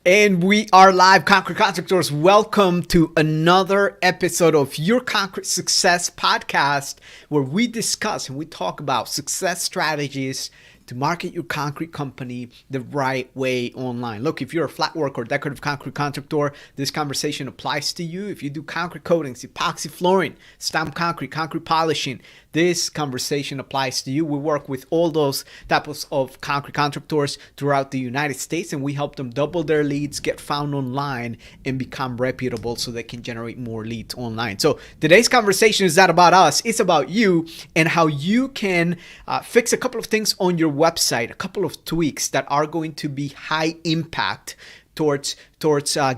And we are live, Concrete Contractors. Welcome to another episode of your Concrete Success Podcast, where we discuss and we talk about success strategies to market your concrete company the right way online. Look, if you're a flat work or decorative concrete contractor, this conversation applies to you. If you do concrete coatings, epoxy flooring, stamped concrete, concrete polishing, this conversation applies to you. We work with all those types of concrete contractors throughout the United States, and we help them double their leads, get found online, and become reputable so they can generate more leads online. So today's conversation is not about us. It's about you and how you can fix a couple of things on your website, a couple of tweaks that are going to be high impact towards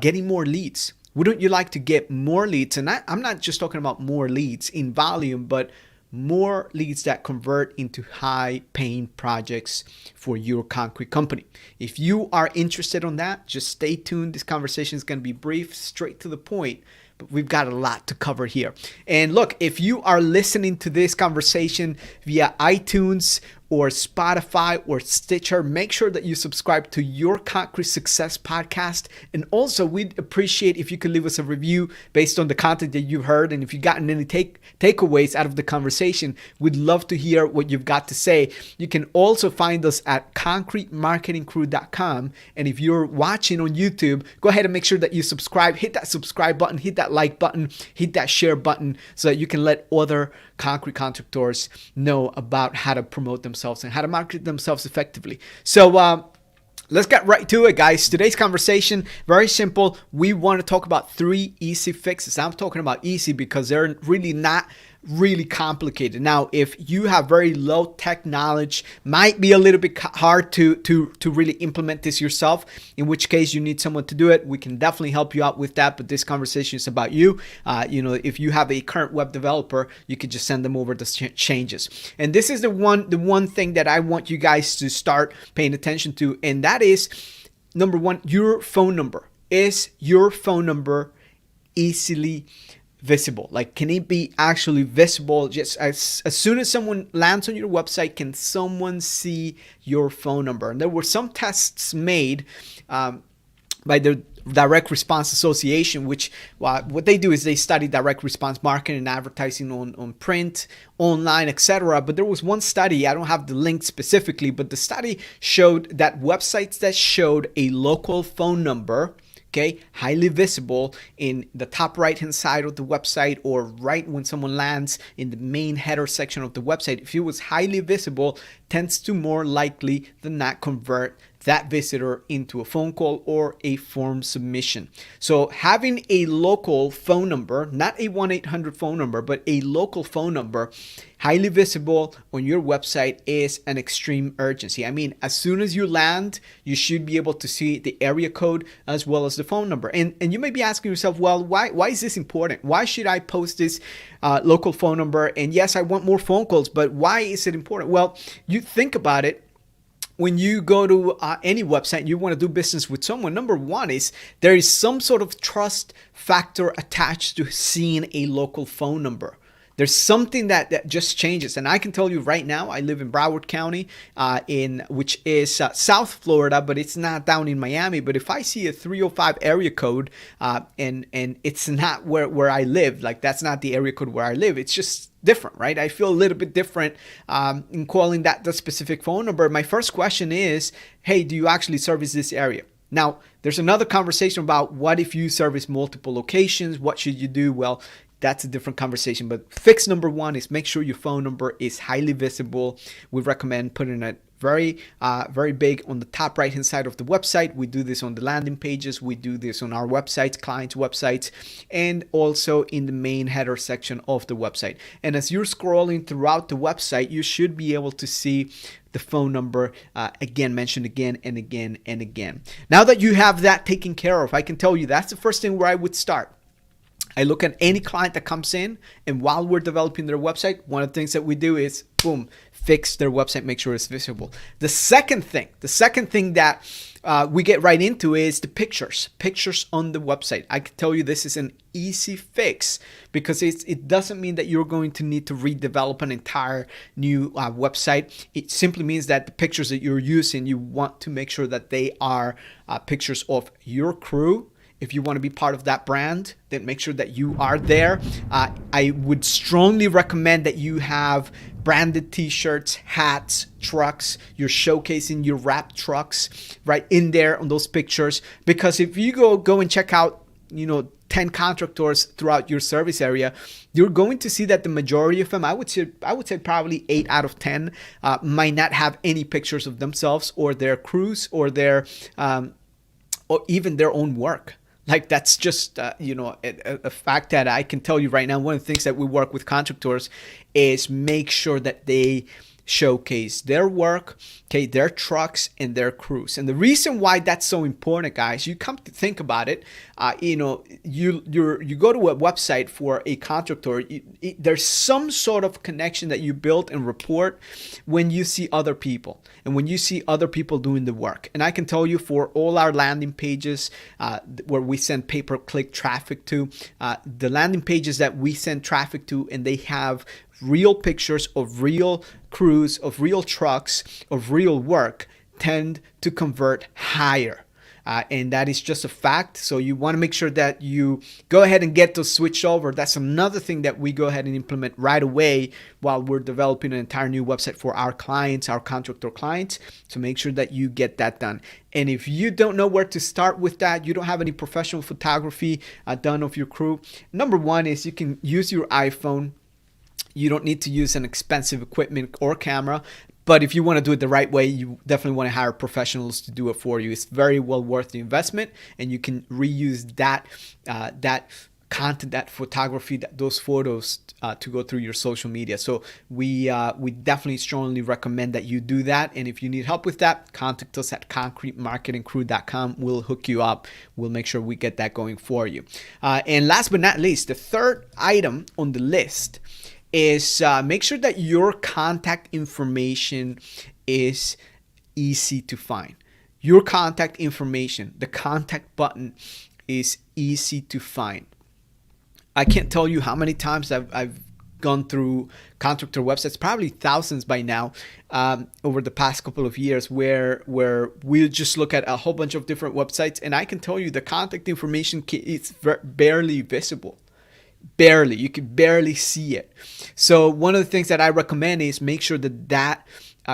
getting more leads. Wouldn't you like to get more leads? And I'm not just talking about more leads in volume, but more leads that convert into high paying projects for your concrete company. If you are interested on that, just stay tuned. This conversation is going to be brief, straight to the point, but we've got a lot to cover here. And look, if you are listening to this conversation via iTunes or Spotify or Stitcher, make sure that you subscribe to your Concrete Success Podcast. And also, we'd appreciate if you could leave us a review based on the content that you've heard. And if you've gotten any takeaways out of the conversation, we'd love to hear what you've got to say. You can also find us at concretemarketingcrew.com. And if you're watching on YouTube, go ahead and make sure that you subscribe. Hit that subscribe button, hit that like button, hit that share button so that you can let other concrete contractors know about how to promote themselves and how to market themselves effectively. So let's get right to it, guys. Today's conversation, very simple. We want to talk about 3 easy fixes. I'm talking about easy because they're really not really complicated. Now, if you have very low tech knowledge, might be a little bit hard to really implement this yourself, in which case you need someone to do it. We can definitely help you out with that, but this conversation is about you. If you have a current web developer, you could just send them over the changes. And this is the one thing that I want you guys to start paying attention to, and that is, number 1, your phone number. Is your phone number easily visible? Like, can it be actually visible? Just as soon as someone lands on your website, can someone see your phone number? And there were some tests made by the Direct Response Association, which what they do is they study direct response marketing and advertising on print, online, etc. But there was one study, I don't have the link specifically, but the study showed that websites that showed a local phone number, okay, highly visible in the top right hand side of the website, or right when someone lands in the main header section of the website, if it was highly visible, tends to more likely than not convert that visitor into a phone call or a form submission. So having a local phone number, not a 1-800 phone number, but a local phone number highly visible on your website is an extreme urgency. I mean, as soon as you land, you should be able to see the area code as well as the phone number. And you may be asking yourself, well, why is this important? Why should I post this local phone number? And yes, I want more phone calls, but why is it important? Well, you think about it. When you go to any website and you want to do business with someone, number 1 is there is some sort of trust factor attached to seeing a local phone number. There's something that just changes. And I can tell you right now, I live in Broward County, which is South Florida, but it's not down in Miami. But if I see a 305 area code and it's not where I live, like that's not the area code where I live, it's just different, right? I feel a little bit different in calling that the specific phone number. My first question is, hey, do you actually service this area? Now, there's another conversation about what if you service multiple locations? What should you do? Well, that's a different conversation. But fix number 1 is make sure your phone number is highly visible. We recommend putting it very big on the top right hand side of the website. We do this on the landing pages. We do this on our websites, clients' websites, and also in the main header section of the website. And as you're scrolling throughout the website, you should be able to see the phone number mentioned again and again and again. Now that you have that taken care of, I can tell you that's the first thing where I would start. I look at any client that comes in, and while we're developing their website, one of the things that we do is, boom, fix their website, make sure it's visible. The second thing that we get right into is the pictures on the website. I can tell you this is an easy fix because it doesn't mean that you're going to need to redevelop an entire new website. It simply means that the pictures that you're using, you want to make sure that they are pictures of your crew. If you want to be part of that brand, then make sure that you are there. I would strongly recommend that you have branded t-shirts, hats, trucks. You're showcasing your wrap trucks right in there on those pictures. Because if you go and check out, 10 contractors throughout your service area, you're going to see that the majority of them, I would say probably 8 out of 10, might not have any pictures of themselves or their crews or their or even their own work. Like that's just, a fact that I can tell you right now. One of the things that we work with contractors is make sure that they showcase their work, okay, their trucks and their crews. And the reason why that's so important, guys, you come to think about it, you go to a website for a contractor, there's some sort of connection that you build and report when you see other people and when you see other people doing the work. And I can tell you for all our landing pages where we send pay-per-click traffic to, the landing pages that we send traffic to, and they have real pictures of real crews, of real trucks, of real work, tend to convert higher. And that is just a fact. So you want to make sure that you go ahead and get those switched over. That's another thing that we go ahead and implement right away while we're developing an entire new website for our clients, our contractor clients. So make sure that you get that done. And if you don't know where to start with that, you don't have any professional photography done of your crew, number one is you can use your iPhone. You don't need to use an expensive equipment or camera. But if you want to do it the right way, you definitely want to hire professionals to do it for you. It's very well worth the investment, and you can reuse that content, that photography, those photos to go through your social media. So we definitely strongly recommend that you do that. And if you need help with that, contact us at concretemarketingcrew.com. We'll hook you up. We'll make sure we get that going for you. And last but not least, the third item on the list is make sure that your contact information is easy to find. Your contact information, the contact button, is easy to find. I can't tell you how many times I've gone through contractor websites, probably thousands by now, over the past couple of years, where we'll just look at a whole bunch of different websites, and I can tell you the contact information is barely visible. Barely. You can barely see it. So one of the things that I recommend is make sure that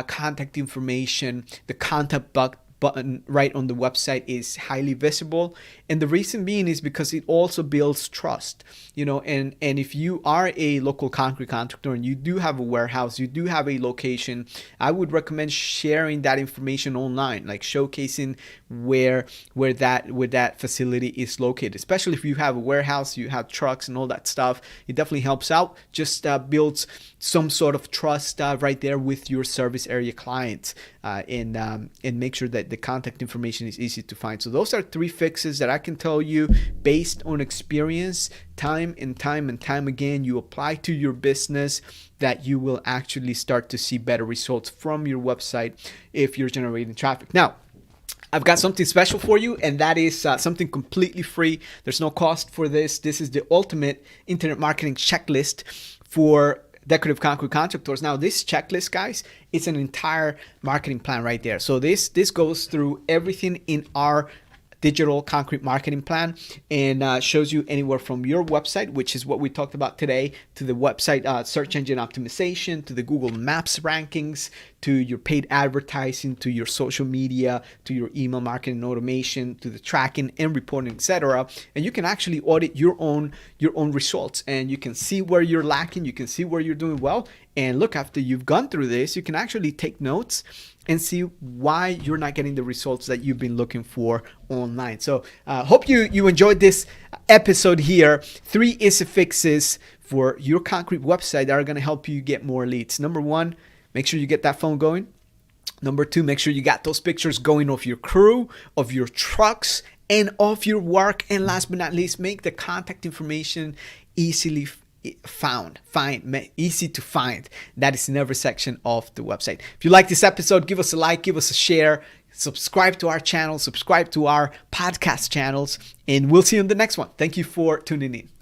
contact information, the contact button right on the website is highly visible. And the reason being is because it also builds trust, and if you are a local concrete contractor and you do have a warehouse, you do have a location, I would recommend sharing that information online, like showcasing where that facility is located. Especially if you have a warehouse, you have trucks and all that stuff, it definitely helps out. Just builds some sort of trust right there with your service area clients, and make sure that the contact information is easy to find. So those are 3 fixes that I can tell you based on experience, time and time again, you apply to your business, that you will actually start to see better results from your website if you're generating traffic. Now, I've got something special for you, and that is something completely free. There's no cost for this. This is the ultimate internet marketing checklist for decorative concrete contractors. Now, this checklist, guys, it's an entire marketing plan right there. So this goes through everything in our digital concrete marketing plan, and shows you anywhere from your website, which is what we talked about today, to the website search engine optimization, to the Google Maps rankings, to your paid advertising, to your social media, to your email marketing automation, to the tracking and reporting, etc. And you can actually audit your own results, and you can see where you're lacking, you can see where you're doing well. And look, after you've gone through this, you can actually take notes and see why you're not getting the results that you've been looking for online. So hope you enjoyed this episode here. 3 easy fixes for your concrete website that are going to help you get more leads. Number 1, make sure you get that phone going. Number 2, make sure you got those pictures going of your crew, of your trucks, and of your work. And last but not least, make the contact information easily easy to find. That is in every section of the website. If you like this episode, give us a like, give us a share, subscribe to our channel, subscribe to our podcast channels, and we'll see you in the next one. Thank you for tuning in.